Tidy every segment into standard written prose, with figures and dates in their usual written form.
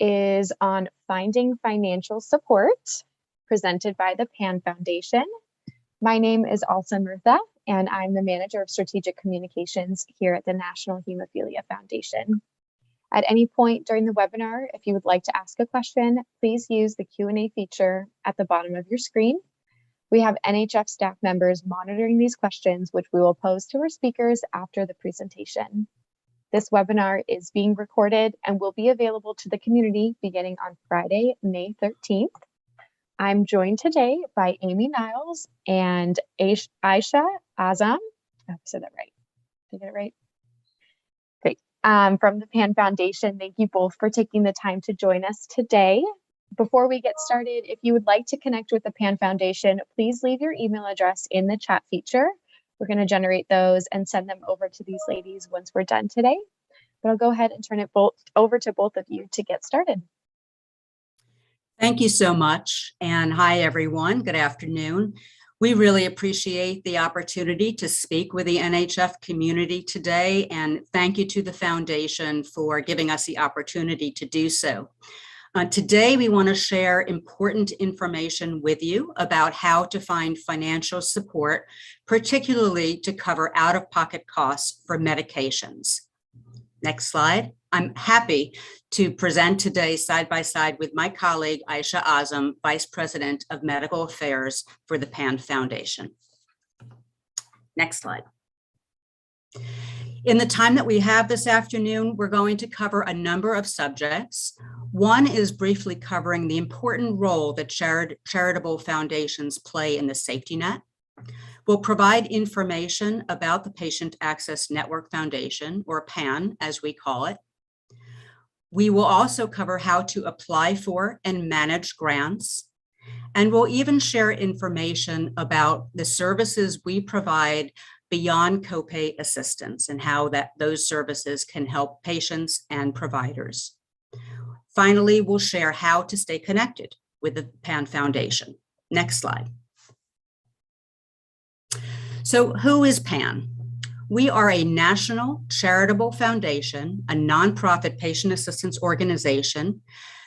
is on finding financial support, presented by the PAN Foundation. My name is Alsa Murtha, and I'm the Manager of Strategic Communications here at the National Hemophilia Foundation. At any point during the webinar, if you would like to ask a question, please use the Q&A feature at the bottom of your screen. We have NHF staff members monitoring these questions, which we will pose to our speakers after the presentation. This webinar is being recorded and will be available to the community beginning on Friday, May 13th. I'm joined today by Amy Niles and Ayesha Azam. I said that right. Did I get it right? Great. From the PAN Foundation, thank you both for taking the time to join us today. Before we get started, if you would like to connect with the PAN Foundation, please leave your email address in the chat feature. We're going to generate those and send them over to these ladies once we're done today. But I'll go ahead and turn it over to both of you to get started. Thank you so much. And hi, everyone. Good afternoon. We really appreciate the opportunity to speak with the NHF community today. And thank you to the Foundation for giving us the opportunity to do so. Today, we want to share important information with you about how to find financial support, particularly to cover out-of-pocket costs for medications. Next slide. I'm happy to present today side by side with my colleague, Ayesha Azam, Vice President of Medical Affairs for the PAN Foundation. Next slide. In the time that we have this afternoon, we're going to cover a number of subjects. One is briefly covering the important role that charitable foundations play in the safety net. We'll provide information about the Patient Access Network Foundation, or PAN, as we call it. We will also cover how to apply for and manage grants. And we'll even share information about the services we provide beyond copay assistance and how those services can help patients and providers. Finally, we'll share how to stay connected with the PAN Foundation. Next slide. So who is PAN? We are a national charitable foundation, a nonprofit patient assistance organization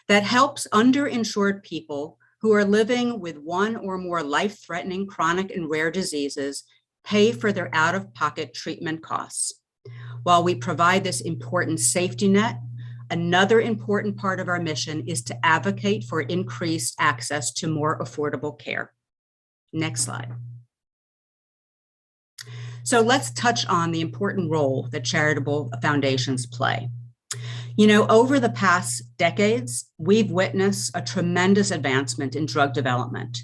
that helps underinsured people who are living with one or more life-threatening chronic and rare diseases pay for their out-of-pocket treatment costs. While we provide this important safety net, another important part of our mission is to advocate for increased access to more affordable care. Next slide. So let's touch on the important role that charitable foundations play. You know, over the past decades, we've witnessed a tremendous advancement in drug development.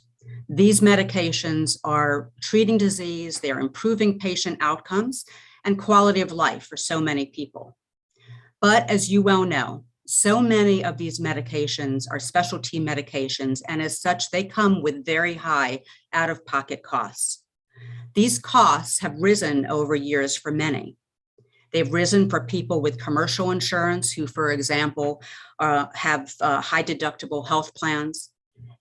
These medications are treating disease, they're improving patient outcomes and quality of life for so many people. But as you well know, so many of these medications are specialty medications, and as such, they come with very high out-of-pocket costs. These costs have risen over years for many. They've risen for people with commercial insurance who, for example, have high deductible health plans.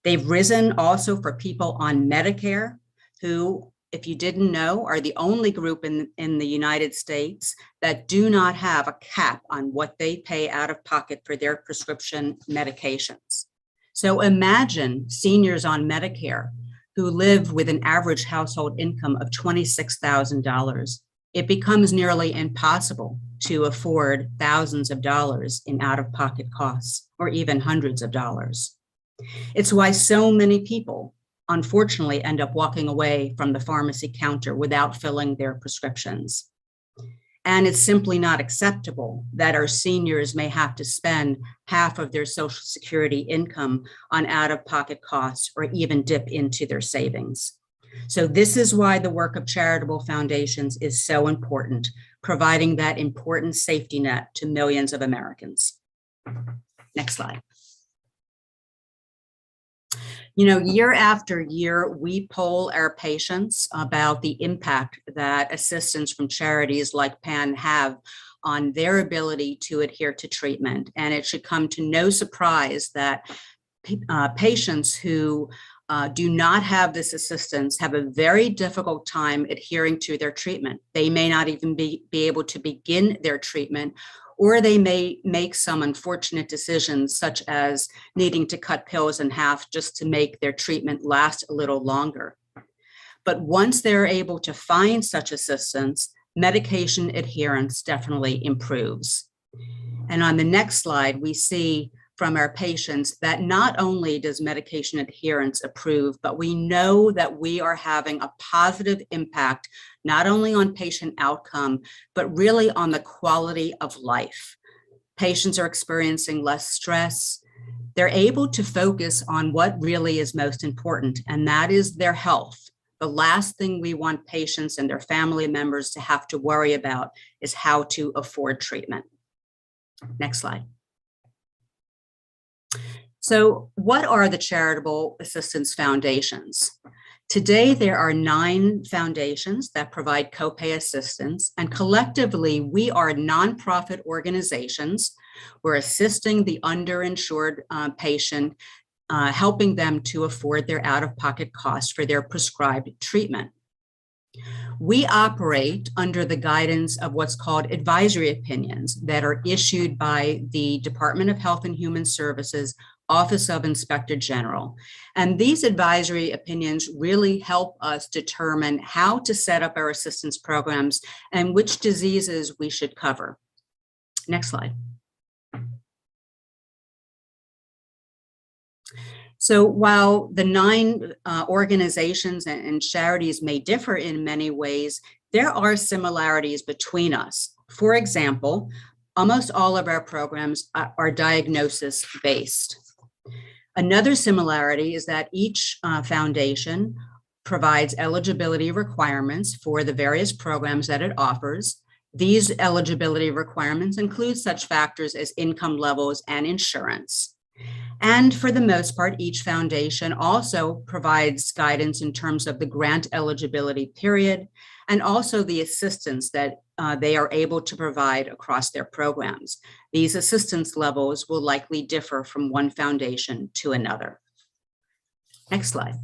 They've risen also for people on Medicare who, if you didn't know, are the only group in the United States that do not have a cap on what they pay out of pocket for their prescription medications. So imagine seniors on Medicare who live with an average household income of $26,000. It becomes nearly impossible to afford thousands of dollars in out-of-pocket costs, or even hundreds of dollars. It's why so many people, unfortunately, end up walking away from the pharmacy counter without filling their prescriptions. And it's simply not acceptable that our seniors may have to spend half of their Social Security income on out-of-pocket costs or even dip into their savings. So this is why the work of charitable foundations is so important, providing that important safety net to millions of Americans. Next slide. You know, year after year, we poll our patients about the impact that assistance from charities like PAN have on their ability to adhere to treatment. And it should come to no surprise that patients who do not have this assistance have a very difficult time adhering to their treatment. They may not even be able to begin their treatment or they may make some unfortunate decisions, such as needing to cut pills in half just to make their treatment last a little longer. But once they're able to find such assistance, medication adherence definitely improves. And on the next slide, we see from our patients that not only does medication adherence improve, but we know that we are having a positive impact, not only on patient outcome, but really on the quality of life. Patients are experiencing less stress. They're able to focus on what really is most important, and that is their health. The last thing we want patients and their family members to have to worry about is how to afford treatment. Next slide. So what are the charitable assistance foundations? Today, there are 9 foundations that provide copay assistance, and collectively, we are nonprofit organizations. We're assisting the underinsured patient, helping them to afford their out-of-pocket costs for their prescribed treatment. We operate under the guidance of what's called advisory opinions that are issued by the Department of Health and Human Services, Office of Inspector General. And these advisory opinions really help us determine how to set up our assistance programs and which diseases we should cover. Next slide. So while the 9 organizations and charities may differ in many ways, there are similarities between us. For example, almost all of our programs are diagnosis-based. Another similarity is that each foundation provides eligibility requirements for the various programs that it offers. These eligibility requirements include such factors as income levels and insurance. And for the most part, each foundation also provides guidance in terms of the grant eligibility period and also the assistance that they are able to provide across their programs. These assistance levels will likely differ from one foundation to another. Next slide.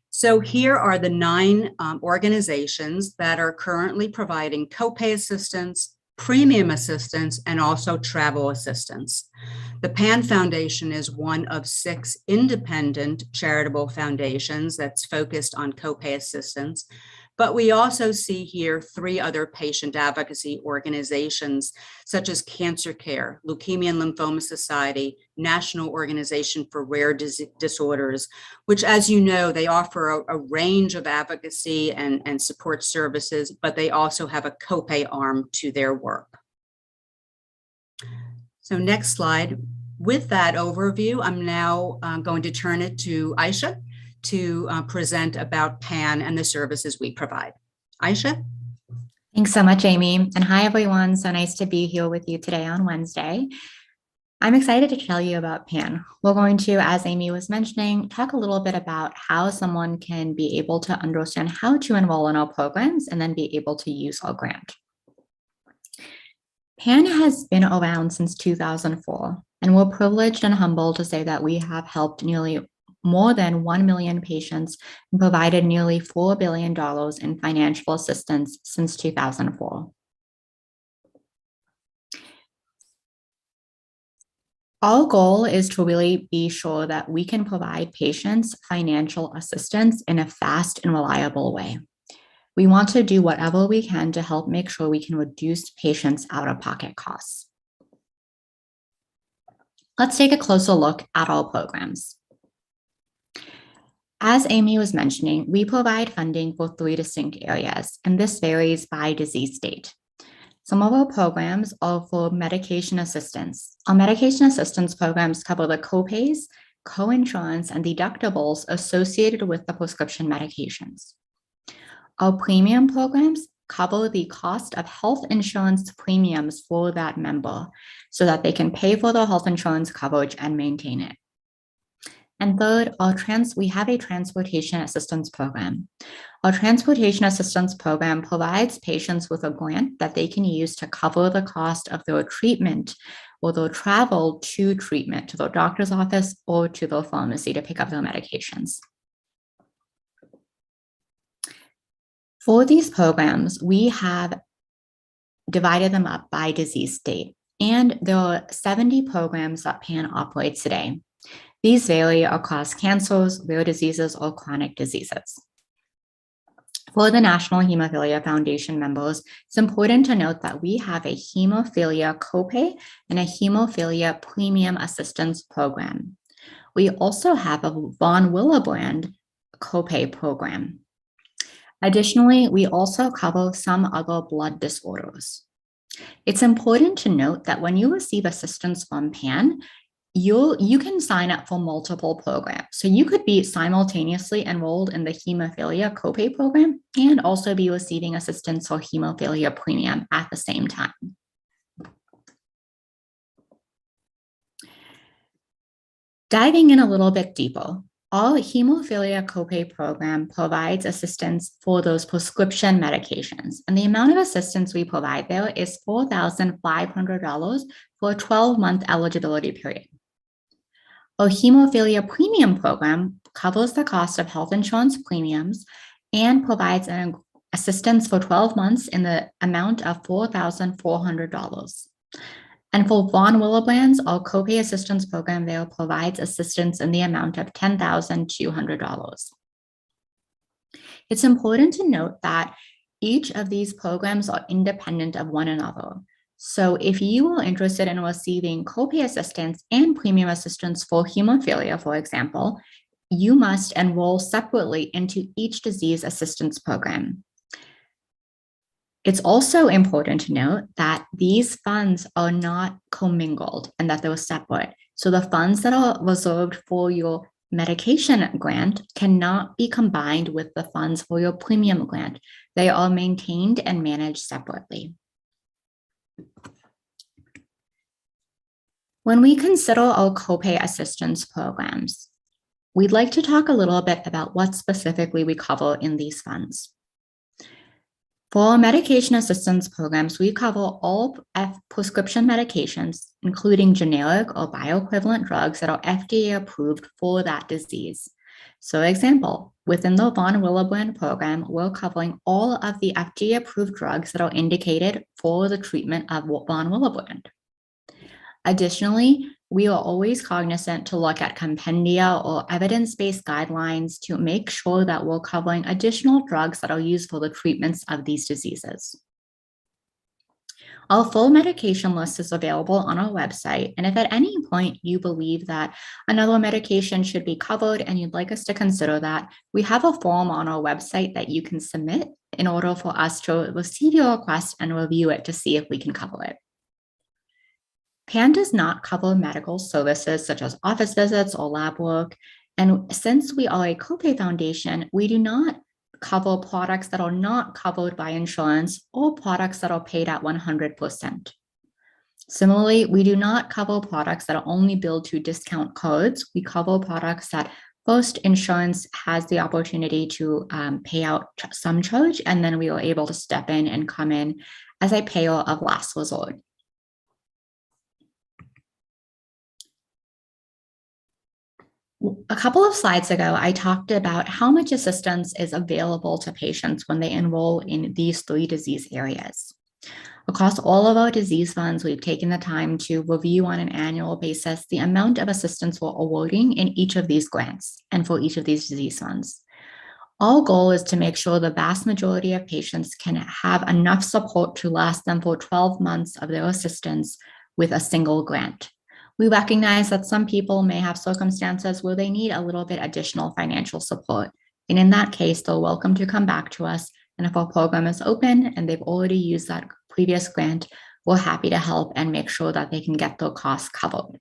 So here are the 9 organizations that are currently providing copay assistance, premium assistance, and also travel assistance. The PAN Foundation is one of 6 independent charitable foundations that's focused on copay assistance. But we also see here 3 other patient advocacy organizations, such as Cancer Care, Leukemia and Lymphoma Society, National Organization for Rare Disorders, which, as you know, they offer a range of advocacy and support services, but they also have a copay arm to their work. So next slide. With that overview, I'm now going to turn it to Ayesha to present about PAN and the services we provide. Ayesha? Thanks so much, Amy. And hi, everyone. So nice to be here with you today on Wednesday. I'm excited to tell you about PAN. We're going to, as Amy was mentioning, talk a little bit about how someone can be able to understand how to enroll in our programs and then be able to use our grant. PAN has been around since 2004, and we're privileged and humbled to say that we have helped nearly more than 1 million patients and provided nearly $4 billion in financial assistance since 2004. Our goal is to really be sure that we can provide patients financial assistance in a fast and reliable way. We want to do whatever we can to help make sure we can reduce patients' out-of-pocket costs. Let's take a closer look at our programs. As Amy was mentioning, we provide funding for 3 distinct areas, and this varies by disease state. Some of our programs are for medication assistance. Our medication assistance programs cover the copays, coinsurance, and deductibles associated with the prescription medications. Our premium programs cover the cost of health insurance premiums for that member so that they can pay for their health insurance coverage and maintain it. And third, we have a transportation assistance program. Our transportation assistance program provides patients with a grant that they can use to cover the cost of their treatment or their travel to treatment, to their doctor's office or to their pharmacy to pick up their medications. For these programs, we have divided them up by disease state. And there are 70 programs that PAN operates today. These vary across cancers, rare diseases, or chronic diseases. For the National Hemophilia Foundation members, it's important to note that we have a hemophilia copay and a hemophilia premium assistance program. We also have a von Willebrand copay program. Additionally, we also cover some other blood disorders. It's important to note that when you receive assistance from PAN, you can sign up for multiple programs. So you could be simultaneously enrolled in the hemophilia copay program and also be receiving assistance for hemophilia premium at the same time. Diving in a little bit deeper, our hemophilia copay program provides assistance for those prescription medications, and the amount of assistance we provide there is $4,500 for a 12-month eligibility period. Our hemophilia premium program covers the cost of health insurance premiums and provides an assistance for 12 months in the amount of $4,400. And for von Willebrand's, our copay assistance program there provides assistance in the amount of $10,200. It's important to note that each of these programs are independent of one another. So if you are interested in receiving copay assistance and premium assistance for hemophilia, for example, you must enroll separately into each disease assistance program. It's also important to note that these funds are not commingled and that they're separate. So the funds that are reserved for your medication grant cannot be combined with the funds for your premium grant. They are maintained and managed separately. When we consider our copay assistance programs, we'd like to talk a little bit about what specifically we cover in these funds. For our medication assistance programs, we cover all prescription medications, including generic or bioequivalent drugs that are FDA approved for that disease. So, example, within the von Willebrand program, we're covering all of the FDA approved drugs that are indicated for the treatment of von Willebrand. Additionally, we are always cognizant to look at compendia or evidence-based guidelines to make sure that we're covering additional drugs that are used for the treatments of these diseases. Our full medication list is available on our website, and if at any point you believe that another medication should be covered and you'd like us to consider that, we have a form on our website that you can submit in order for us to receive your request and review it to see if we can cover it. PAN does not cover medical services such as office visits or lab work. And since we are a copay foundation, we do not cover products that are not covered by insurance or products that are paid at 100%. Similarly, we do not cover products that are only billed to discount codes. We cover products that first insurance has the opportunity to pay out some charge, and then we are able to step in and come in as a payer of last resort. A couple of slides ago, I talked about how much assistance is available to patients when they enroll in these 3 disease areas. Across all of our disease funds, we've taken the time to review on an annual basis the amount of assistance we're awarding in each of these grants and for each of these disease funds. Our goal is to make sure the vast majority of patients can have enough support to last them for 12 months of their assistance with a single grant. We recognize that some people may have circumstances where they need a little bit additional financial support. And in that case, they're welcome to come back to us. And if our program is open and they've already used that previous grant, we're happy to help and make sure that they can get their costs covered.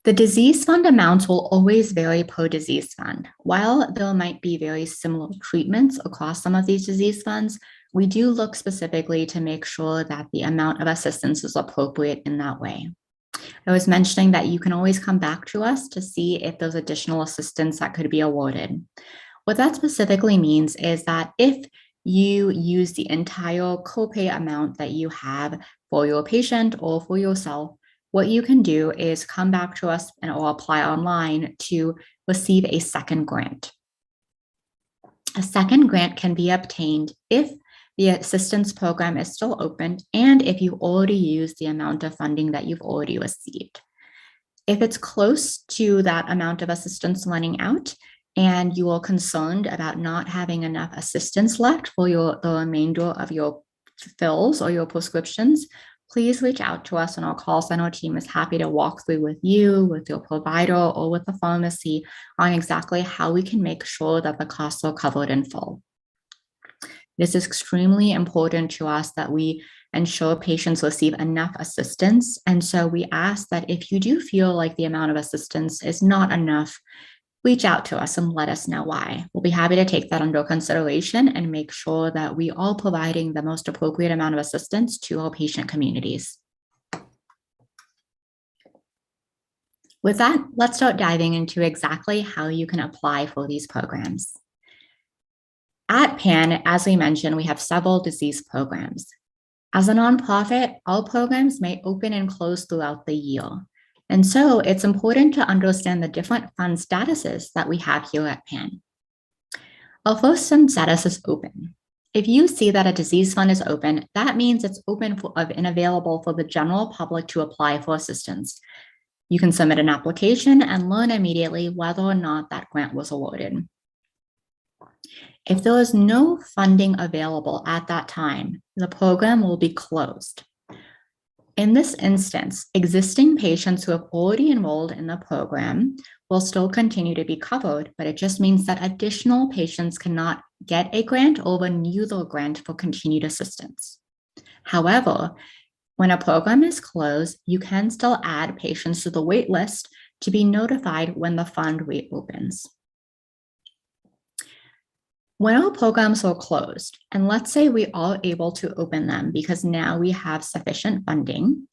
The disease fund amounts will always vary per disease fund. While there might be very similar treatments across some of these disease funds, we do look specifically to make sure that the amount of assistance is appropriate in that way. I was mentioning that you can always come back to us to see if there's additional assistance that could be awarded. What that specifically means is that if you use the entire copay amount that you have for your patient or for yourself, what you can do is come back to us or apply online to receive a second grant. A second grant can be obtained if the assistance program is still open and if you already used the amount of funding that you've already received. If it's close to that amount of assistance running out and you are concerned about not having enough assistance left for the remainder of your fills or your prescriptions, please reach out to us, and our call center team is happy to walk through with you, with your provider, or with the pharmacy on exactly how we can make sure that the costs are covered in full. This is extremely important to us that we ensure patients receive enough assistance. And so we ask that if you do feel like the amount of assistance is not enough, reach out to us and let us know why. We'll be happy to take that under consideration and make sure that we are providing the most appropriate amount of assistance to our patient communities. With that, let's start diving into exactly how you can apply for these programs. At PAN, as we mentioned, we have several disease programs. As a nonprofit, our programs may open and close throughout the year. And so it's important to understand the different fund statuses that we have here at PAN. Our first fund status is open. If you see that a disease fund is open, that means it's open and available for the general public to apply for assistance. You can submit an application and learn immediately whether or not that grant was awarded. If there is no funding available at that time, the program will be closed. In this instance, existing patients who have already enrolled in the program will still continue to be covered, but it just means that additional patients cannot get a grant or renew the grant for continued assistance. However, when a program is closed, you can still add patients to the wait list to be notified when the fund reopens. When our programs are closed, and let's say we are able to open them because now we have sufficient funding,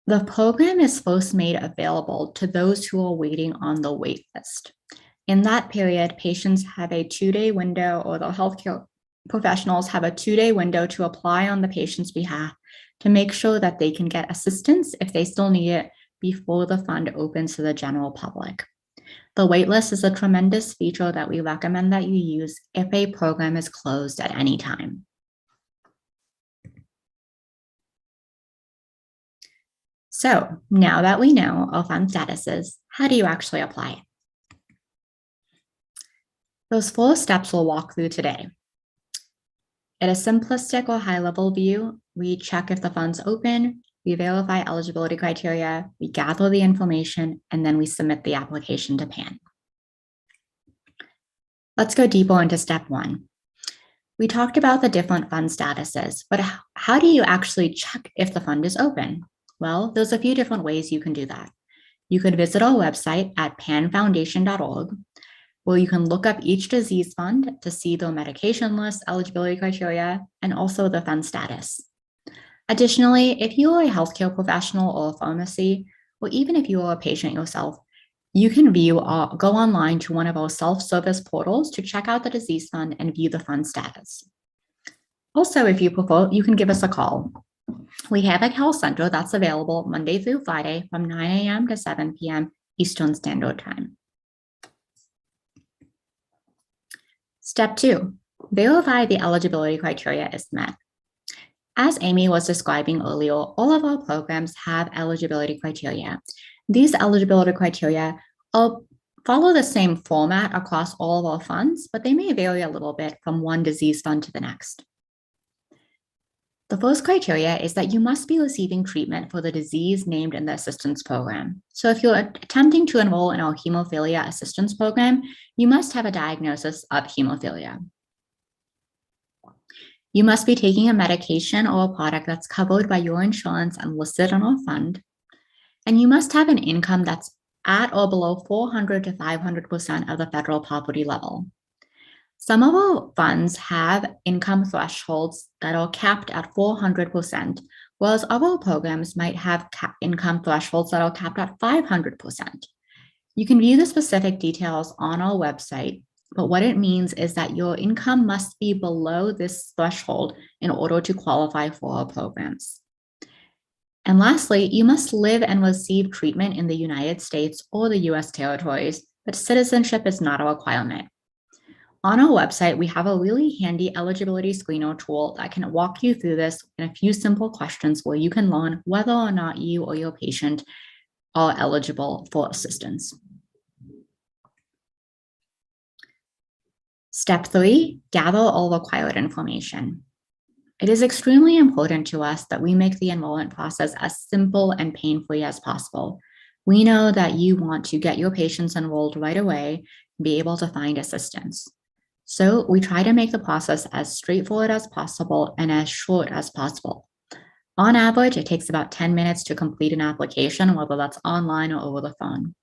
the program is first made available to those who are waiting on the wait list. In that period, patients have a 2-day window, or the healthcare professionals have a 2-day window to apply on the patient's behalf to make sure that they can get assistance if they still need it before the fund opens to the general public. The waitlist is a tremendous feature that we recommend that you use if a program is closed at any time. So now that we know our fund statuses, how do you actually apply? Those 4 steps we'll walk through today. At a simplistic or high-level view, we check if the fund's open, we verify eligibility criteria, we gather the information, and then we submit the application to PAN. Let's go deeper into step 1. We talked about the different fund statuses, but how do you actually check if the fund is open? Well, there's a few different ways you can do that. You could visit our website at panfoundation.org, where you can look up each disease fund to see the medication list, eligibility criteria, and also the fund status. Additionally, if you are a healthcare professional or a pharmacy, or even if you are a patient yourself, you can go online to one of our self-service portals to check out the disease fund and view the fund status. Also, if you prefer, you can give us a call. We have a call center that's available Monday through Friday from 9 a.m. to 7 p.m. Eastern Standard Time. Step 2, verify the eligibility criteria is met. As Amy was describing earlier, all of our programs have eligibility criteria. These eligibility criteria follow the same format across all of our funds, but they may vary a little bit from one disease fund to the next. The first criteria is that you must be receiving treatment for the disease named in the assistance program. So if you're attempting to enroll in our hemophilia assistance program, you must have a diagnosis of hemophilia. You must be taking a medication or a product that's covered by your insurance and listed on our fund. And you must have an income that's at or below 400 to 500% of the federal poverty level. Some of our funds have income thresholds that are capped at 400%, whereas other programs might have income thresholds that are capped at 500%. You can view the specific details on our website, but what it means is that your income must be below this threshold in order to qualify for our programs. And lastly, you must live and receive treatment in the United States or the US territories, but citizenship is not a requirement. On our website, we have a really handy eligibility screener tool that can walk you through this in a few simple questions where you can learn whether or not you or your patient are eligible for assistance. Step 3, gather all required information. It is extremely important to us that we make the enrollment process as simple and pain-free as possible. We know that you want to get your patients enrolled right away and be able to find assistance. So we try to make the process as straightforward as possible and as short as possible. On average, it takes about 10 minutes to complete an application, whether that's online or over the phone.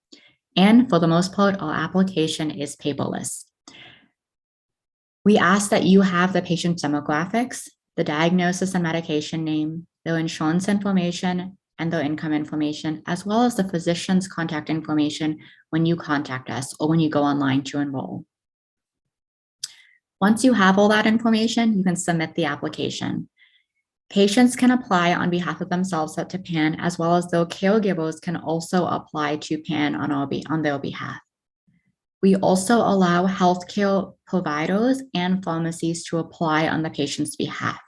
And for the most part, our application is paperless. We ask that you have the patient demographics, the diagnosis and medication name, their insurance information, and their income information, as well as the physician's contact information when you contact us or when you go online to enroll. Once you have all that information, you can submit the application. Patients can apply on behalf of themselves to PAN, as well as their caregivers can also apply to PAN on their behalf. We also allow healthcare providers and pharmacies to apply on the patient's behalf.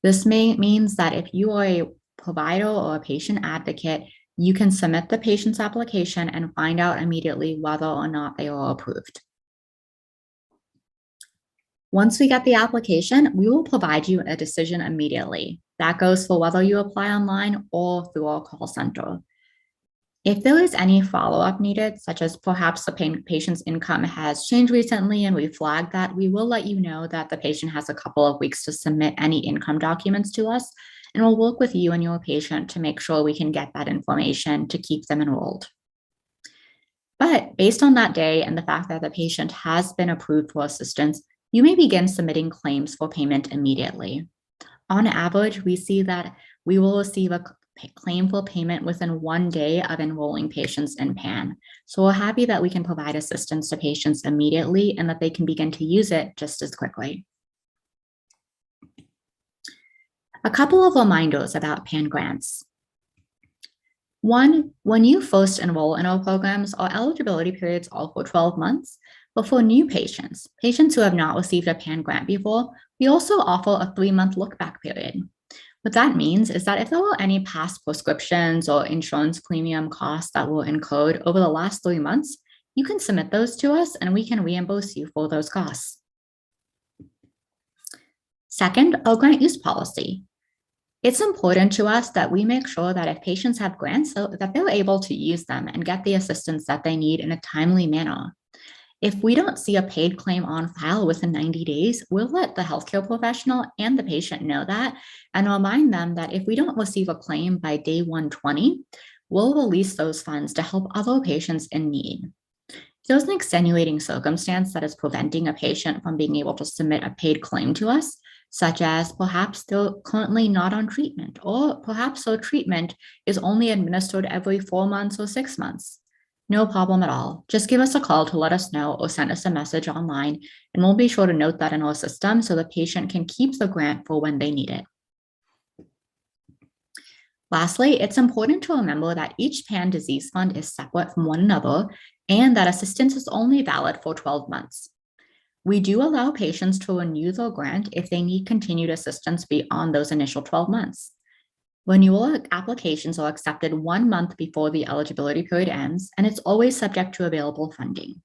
This means that if you are a provider or a patient advocate, you can submit the patient's application and find out immediately whether or not they are approved. Once we get the application, we will provide you a decision immediately. That goes for whether you apply online or through our call center. If there is any follow-up needed, such as perhaps the patient's income has changed recently and we flag that, we will let you know that the patient has a couple of weeks to submit any income documents to us, and we'll work with you and your patient to make sure we can get that information to keep them enrolled. But based on that day and the fact that the patient has been approved for assistance, you may begin submitting claims for payment immediately. On average, we see that we will receive a claim for payment within 1 day of enrolling patients in PAN. So we're happy that we can provide assistance to patients immediately and that they can begin to use it just as quickly. A couple of reminders about PAN grants. One, when you first enroll in our programs, our eligibility periods are for 12 months. But for new patients who have not received a PAN grant before, we also offer a 3-month look-back period. What that means is that if there were any past prescriptions or insurance premium costs that were incurred over the last 3 months, you can submit those to us and we can reimburse you for those costs. Second, our grant use policy. It's important to us that we make sure that if patients have grants, that they're able to use them and get the assistance that they need in a timely manner. If we don't see a paid claim on file within 90 days, we'll let the healthcare professional and the patient know that and remind them that if we don't receive a claim by day 120, we'll release those funds to help other patients in need. If there's an extenuating circumstance that is preventing a patient from being able to submit a paid claim to us, such as perhaps they're currently not on treatment, or perhaps their treatment is only administered every 4 months or 6 months. No problem at all. Just give us a call to let us know or send us a message online, and we'll be sure to note that in our system so the patient can keep the grant for when they need it. Lastly, it's important to remember that each PAN disease fund is separate from one another and that assistance is only valid for 12 months. We do allow patients to renew their grant if they need continued assistance beyond those initial 12 months. Renewal applications are accepted 1 month before the eligibility period ends, and it's always subject to available funding.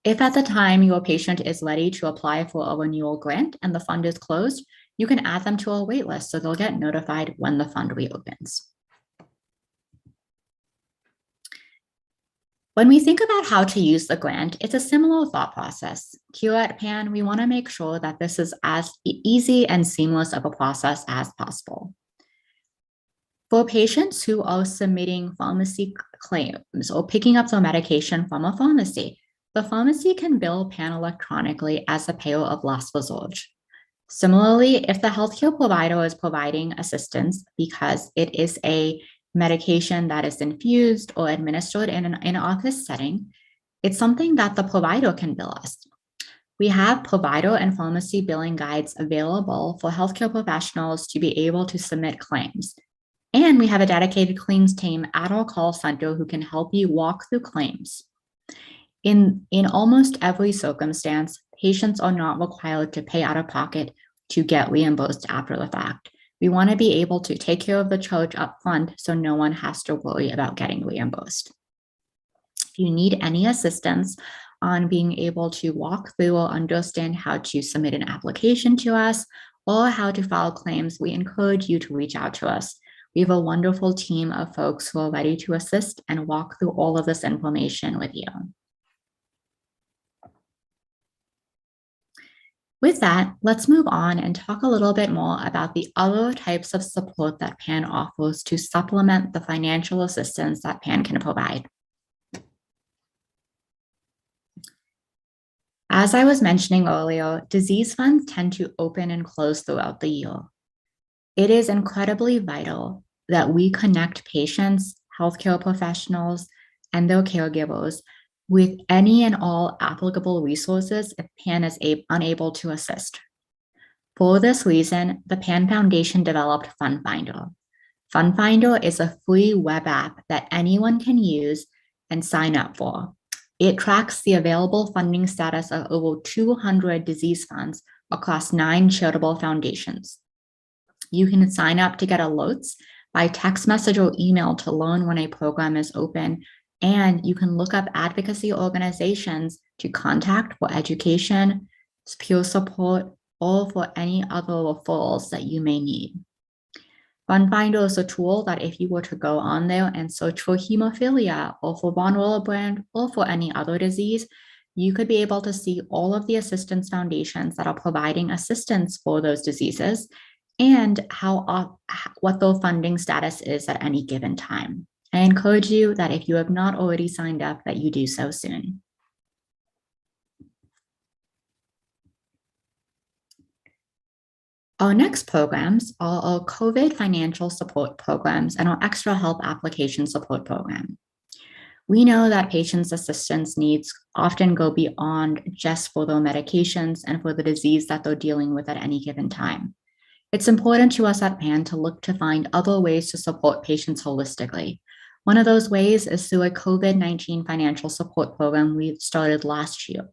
If at the time your patient is ready to apply for a renewal grant and the fund is closed, you can add them to a wait list so they'll get notified when the fund reopens. When we think about how to use the grant, it's a similar thought process. Here at PAN, we want to make sure that this is as easy and seamless of a process as possible. For patients who are submitting pharmacy claims or picking up their medication from a pharmacy, the pharmacy can bill PAN electronically as a payer of last resort. Similarly, if the healthcare provider is providing assistance because it is a medication that is infused or administered in an in-office setting, it's something that the provider can bill us. We have provider and pharmacy billing guides available for healthcare professionals to be able to submit claims. And we have a dedicated claims team at our call center who can help you walk through claims. In almost every circumstance, patients are not required to pay out of pocket to get reimbursed after the fact. We want to be able to take care of the charge up front so no one has to worry about getting reimbursed. If you need any assistance on being able to walk through or understand how to submit an application to us or how to file claims, we encourage you to reach out to us. We have a wonderful team of folks who are ready to assist and walk through all of this information with you. With that, let's move on and talk a little bit more about the other types of support that PAN offers to supplement the financial assistance that PAN can provide. As I was mentioning earlier, disease funds tend to open and close throughout the year. It is incredibly vital that we connect patients, healthcare professionals, and their caregivers with any and all applicable resources if PAN is unable to assist. For this reason, the PAN Foundation developed FundFinder. FundFinder is a free web app that anyone can use and sign up for. It tracks the available funding status of over 200 disease funds across 9 charitable foundations. You can sign up to get alerts by text message or email to learn when a program is open, and you can look up advocacy organizations to contact for education, peer support, or for any other referrals that you may need. FundFinder is a tool that if you were to go on there and search for hemophilia or for von Willebrand or for any other disease, you could be able to see all of the assistance foundations that are providing assistance for those diseases and what their funding status is at any given time. I encourage you that if you have not already signed up, that you do so soon. Our next programs are our COVID financial support programs and our extra help application support program. We know that patients' assistance needs often go beyond just for their medications and for the disease that they're dealing with at any given time. It's important to us at PAN to look to find other ways to support patients holistically. One of those ways is through a COVID-19 financial support program we started last year.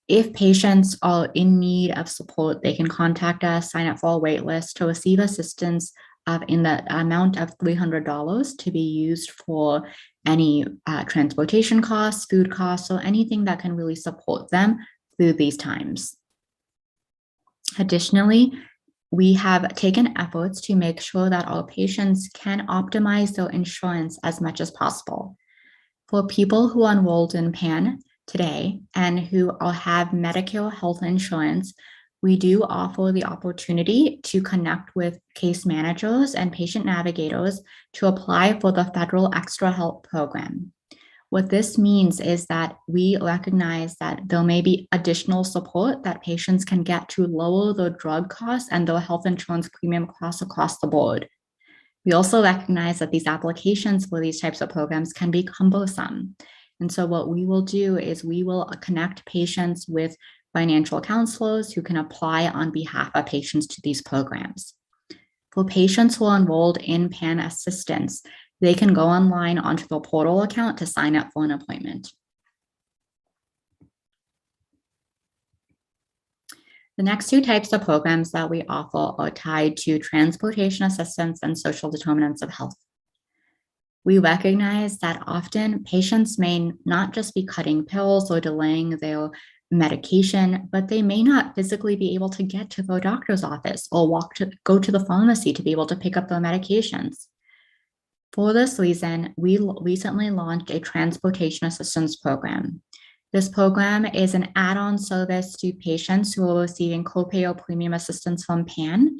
If patients are in need of support, they can contact us, sign up for a wait list to receive assistance in the amount of $300 to be used for any transportation costs, food costs, or anything that can really support them through these times. Additionally, we have taken efforts to make sure that our patients can optimize their insurance as much as possible. For people who are enrolled in PAN today and who have Medicare health insurance, we do offer the opportunity to connect with case managers and patient navigators to apply for the federal extra help program. What this means is that we recognize that there may be additional support that patients can get to lower their drug costs and their health insurance premium costs across the board. We also recognize that these applications for these types of programs can be cumbersome. And so what we will do is we will connect patients with financial counselors who can apply on behalf of patients to these programs. For patients who are enrolled in PAN assistance, they can go online onto the portal account to sign up for an appointment. The next 2 types of programs that we offer are tied to transportation assistance and social determinants of health. We recognize that often patients may not just be cutting pills or delaying their medication, but they may not physically be able to get to their doctor's office or go to the pharmacy to be able to pick up their medications. For this reason, we recently launched a transportation assistance program. This program is an add-on service to patients who are receiving copay or premium assistance from PAN.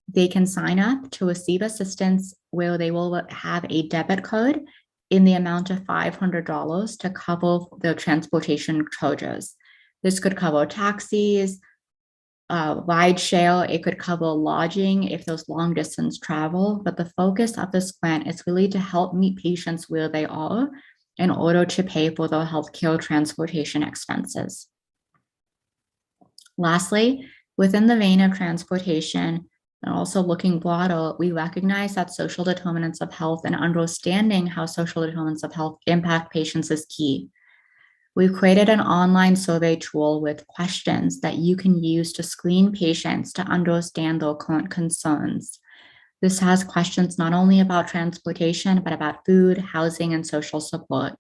They can sign up to receive assistance where they will have a debit code in the amount of $500 to cover their transportation charges. This could cover taxis, ride share, it could cover lodging if there's long distance travel, but the focus of this grant is really to help meet patients where they are in order to pay for their healthcare transportation expenses. Lastly, within the vein of transportation, and also looking broader, we recognize that social determinants of health and understanding how social determinants of health impact patients is key. We've created an online survey tool with questions that you can use to screen patients to understand their current concerns. This has questions not only about transportation, but about food, housing, and social support.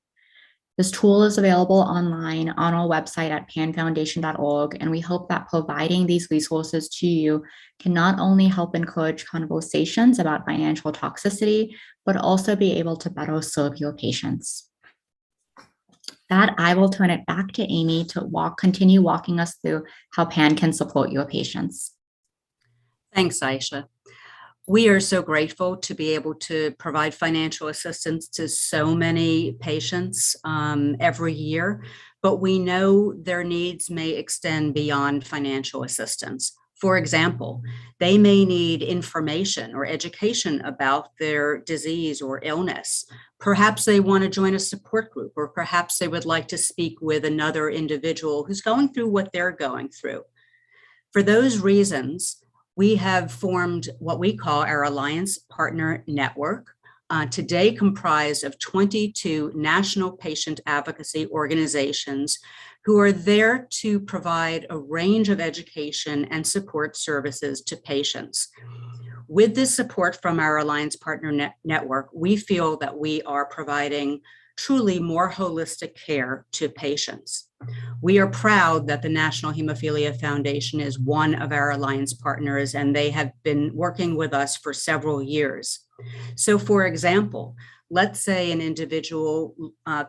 This tool is available online on our website at panfoundation.org, and we hope that providing these resources to you can not only help encourage conversations about financial toxicity, but also be able to better serve your patients. That I will turn it back to Amy to continue walking us through how PAN can support your patients. Thanks, Ayesha. We are so grateful to be able to provide financial assistance to so many patients every year, but we know their needs may extend beyond financial assistance. For example, they may need information or education about their disease or illness. Perhaps they want to join a support group, or perhaps they would like to speak with another individual who's going through what they're going through. For those reasons, we have formed what we call our Alliance Partner Network, today comprised of 22 national patient advocacy organizations who are there to provide a range of education and support services to patients. With this support from our Alliance Partner Network, we feel that we are providing truly more holistic care to patients. We are proud that the National Hemophilia Foundation is one of our alliance partners, and they have been working with us for several years. So, for example, let's say an individual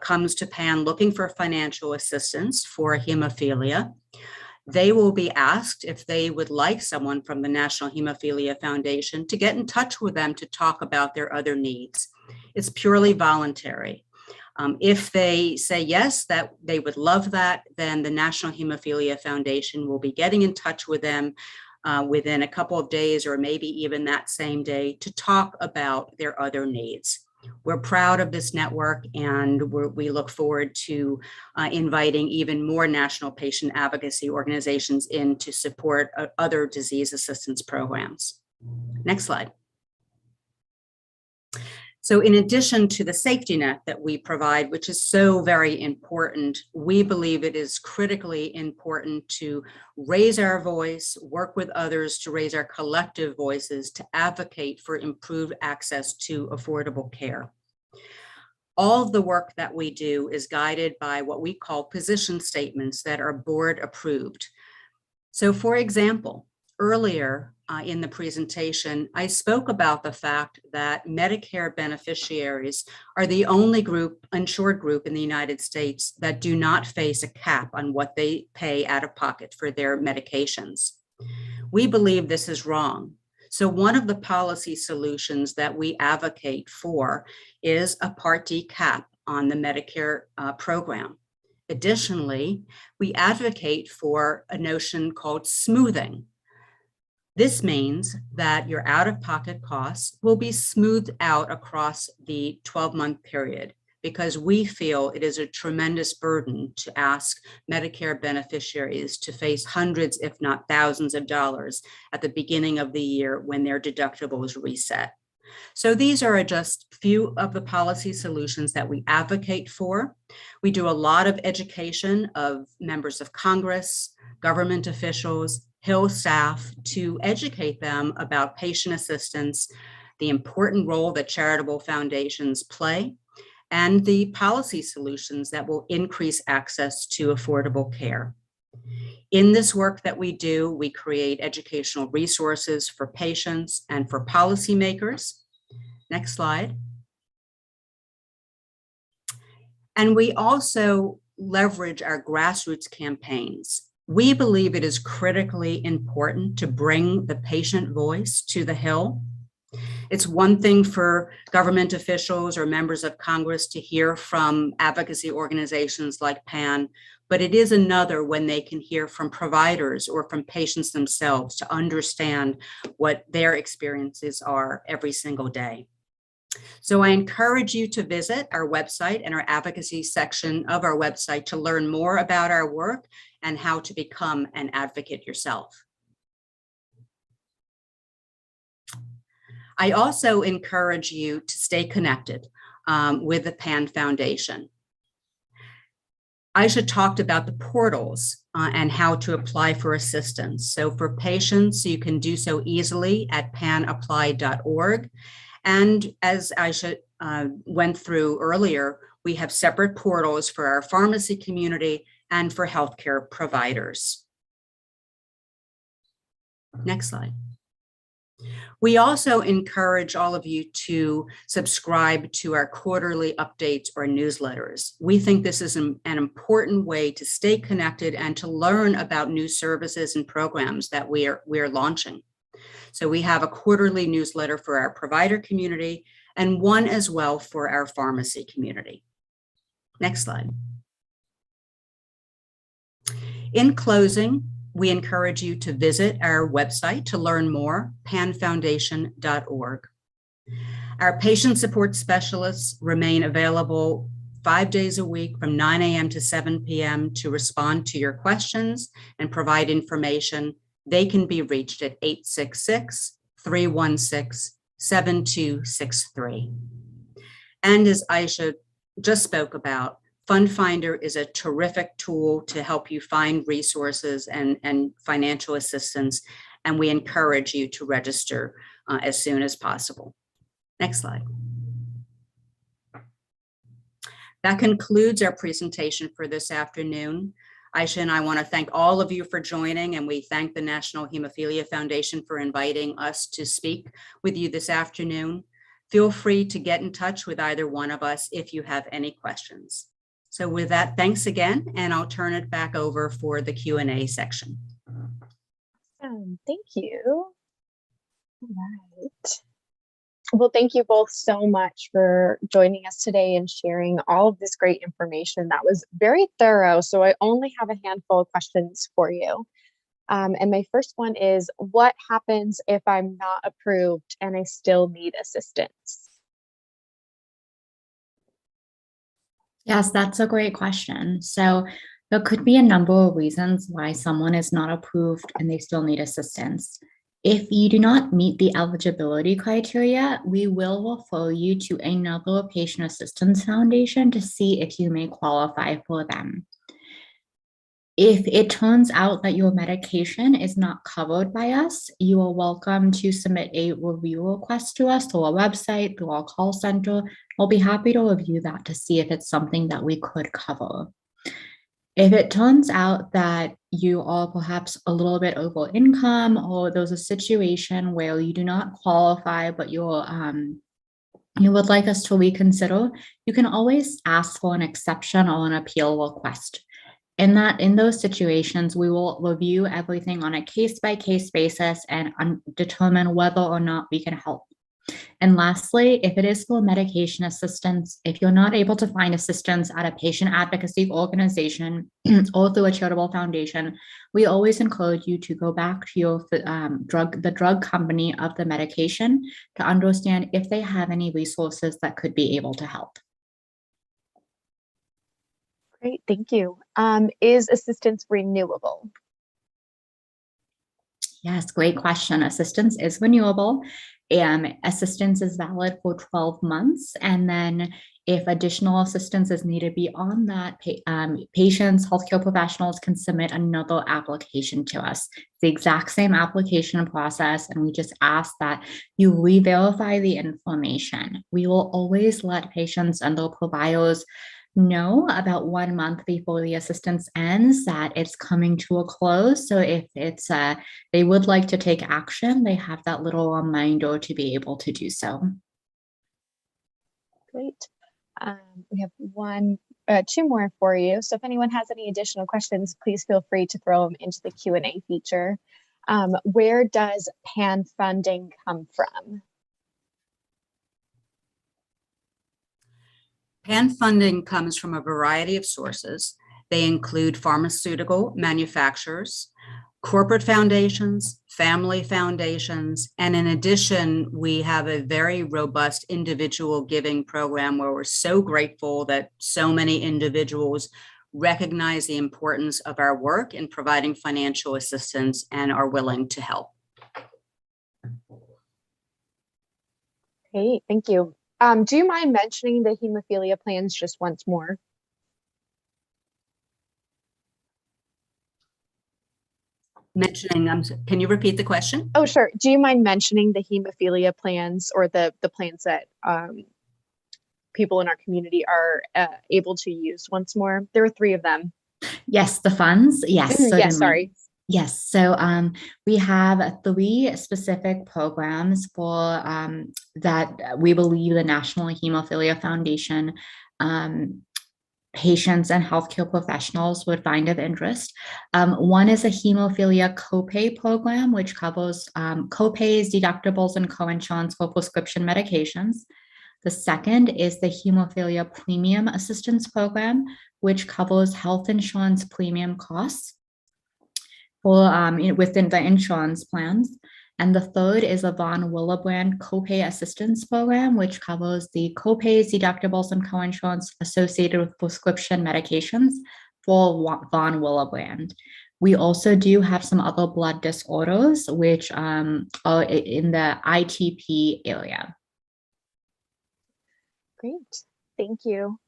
comes to PAN looking for financial assistance for hemophilia. They will be asked if they would like someone from the National Hemophilia Foundation to get in touch with them to talk about their other needs. It's purely voluntary. If they say yes, that they would love that, then the National Hemophilia Foundation will be getting in touch with them within a couple of days, or maybe even that same day, to talk about their other needs. We're proud of this network, and we look forward to inviting even more national patient advocacy organizations in to support other disease assistance programs. Next slide. So in addition to the safety net that we provide, which is so very important, we believe it is critically important to raise our voice, work with others to raise our collective voices to advocate for improved access to affordable care. All of the work that we do is guided by what we call position statements that are board approved. So for example, earlier in the presentation, I spoke about the fact that Medicare beneficiaries are the only insured group in the United States that do not face a cap on what they pay out of pocket for their medications. We believe this is wrong. So one of the policy solutions that we advocate for is a Part D cap on the Medicare program. Additionally, we advocate for a notion called smoothing. This means that your out-of-pocket costs will be smoothed out across the 12-month period, because we feel it is a tremendous burden to ask Medicare beneficiaries to face hundreds, if not thousands of dollars at the beginning of the year when their deductible is reset. So these are just a few of the policy solutions that we advocate for. We do a lot of education of members of Congress, government officials, Hill staff, to educate them about patient assistance, the important role that charitable foundations play, and the policy solutions that will increase access to affordable care. In this work that we do, we create educational resources for patients and for policymakers. Next slide. And we also leverage our grassroots campaigns. We believe it is critically important to bring the patient voice to the Hill. It's one thing for government officials or members of Congress to hear from advocacy organizations like PAN, but it is another when they can hear from providers or from patients themselves to understand what their experiences are every single day. So I encourage you to visit our website and our advocacy section of our website to learn more about our work and how to become an advocate yourself. I also encourage you to stay connected with the PAN Foundation. Ayesha talked about the portals and how to apply for assistance. So for patients, you can do so easily at panapply.org. And as Ayesha went through earlier, we have separate portals for our pharmacy community and for healthcare providers. Next slide. We also encourage all of you to subscribe to our quarterly updates or newsletters. We think this is an important way to stay connected and to learn about new services and programs that we are launching. So we have a quarterly newsletter for our provider community and one as well for our pharmacy community. Next slide. In closing, we encourage you to visit our website to learn more, panfoundation.org. Our patient support specialists remain available 5 days a week from 9 a.m. to 7 p.m. to respond to your questions and provide information. They can be reached at 866-316-7263. And as Ayesha just spoke about, Fund Finder is a terrific tool to help you find resources and financial assistance, and we encourage you to register as soon as possible. Next slide. That concludes our presentation for this afternoon. Ayesha and I want to thank all of you for joining, and we thank the National Hemophilia Foundation for inviting us to speak with you this afternoon. Feel free to get in touch with either one of us if you have any questions. So with that, thanks again, and I'll turn it back over for the Q&A section. Thank you. All right. Well, thank you both so much for joining us today and sharing all of this great information. That was very thorough, so I only have a handful of questions for you. And my first one is, what happens if I'm not approved and I still need assistance? Yes, that's a great question. So there could be a number of reasons why someone is not approved and they still need assistance. If you do not meet the eligibility criteria, we will refer you to another patient assistance foundation to see if you may qualify for them. If it turns out that your medication is not covered by us, you are welcome to submit a review request to us through our website, through our call center. We'll be happy to review that to see if it's something that we could cover. If it turns out that you are perhaps a little bit over income, or there's a situation where you do not qualify, but you would like us to reconsider, you can always ask for an exception or an appeal request. In those situations, we will review everything on a case-by-case basis and determine whether or not we can help. And lastly, if it is for medication assistance, if you're not able to find assistance at a patient advocacy organization or through a charitable foundation, we always encourage you to go back to your the drug company of the medication to understand if they have any resources that could be able to help. Great, thank you. Is assistance renewable? Yes, great question. Assistance is renewable. Assistance is valid for 12 months. And then if additional assistance is needed beyond that, patients, healthcare professionals can submit another application to us. It's the exact same application process, and we just ask that you re-verify the information. We will always let patients and their providers know about 1 month before the assistance ends that it's coming to a close. So if it's they would like to take action, they have that little reminder to be able to do so. Great. We have two more for you. So if anyone has any additional questions, please feel free to throw them into the Q&A feature. Where does PAN funding come from? PAN funding comes from a variety of sources. They include pharmaceutical manufacturers, corporate foundations, family foundations, and in addition, we have a very robust individual giving program where we're so grateful that so many individuals recognize the importance of our work in providing financial assistance and are willing to help. Great, thank you. Do you mind mentioning the hemophilia plans just once more? Can you repeat the question? Oh, sure. Do you mind mentioning the hemophilia plans or the plans that people in our community are able to use once more? There are 3 of them. Yes, the funds. Yes, certainly. Yes, sorry. Yes, so we have 3 specific programs for that we believe the National Hemophilia Foundation patients and healthcare professionals would find of interest. One is a hemophilia copay program, which covers copays, deductibles, and co-insurance for prescription medications. The second is the hemophilia premium assistance program, which covers health insurance premium costs for within the insurance plans. And the third is a Von Willebrand copay assistance program, which covers the copays, deductibles, and co-insurance associated with prescription medications for Von Willebrand. We also do have some other blood disorders, which are in the ITP area. Great. Thank you.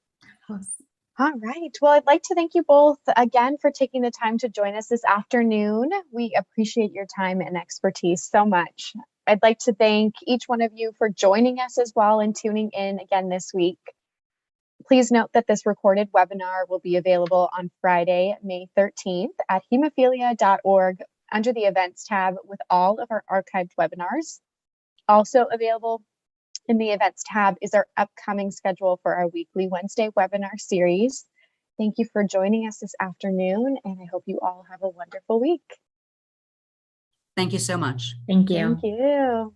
All right. Well, I'd like to thank you both again for taking the time to join us this afternoon. We appreciate your time and expertise so much. I'd like to thank each one of you for joining us as well and tuning in again this week. Please note that this recorded webinar will be available on Friday, May 13th at hemophilia.org under the events tab with all of our archived webinars. Also available in the events tab is our upcoming schedule for our weekly Wednesday webinar series. Thank you for joining us this afternoon, and I hope you all have a wonderful week. Thank you so much. Thank you. Thank you.